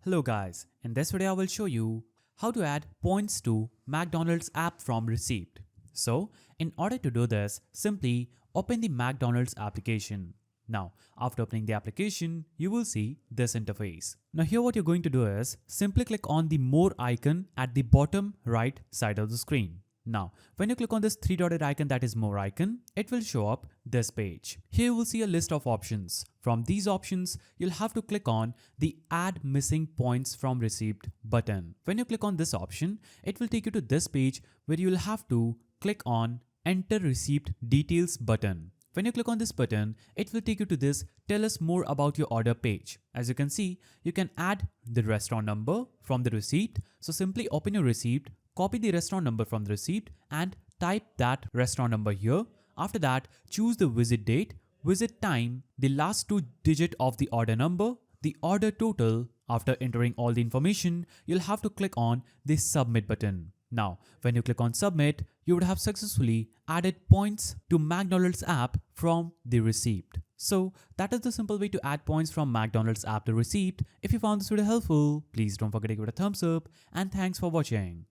Hello guys, in this video I will show you how to add points to McDonald's app from receipt. So in order to do this, simply open the McDonald's application. Now after opening the application, you will see this interface. Now here what you're going to do is simply click on the more icon at the bottom right side of the screen. Now, when you click on this three-dotted icon that is more icon, it will show up this page. Here you will see a list of options. From these options, you'll have to click on the add missing points from receipt button. When you click on this option, it will take you to this page where you'll have to click on enter receipt details button. When you click on this button, it will take you to this tell us more about your order page. As you can see, you can add the restaurant number from the receipt. So simply open your receipt, copy the restaurant number from the receipt and type that restaurant number here. After that, choose the visit date, visit time, the last two digits of the order number, the order total. After entering all the information, you'll have to click on the submit button. Now, when you click on submit, you would have successfully added points to McDonald's app from the receipt. So that is the simple way to add points from McDonald's app to receipt. If you found this video helpful, please don't forget to give it a thumbs up and thanks for watching.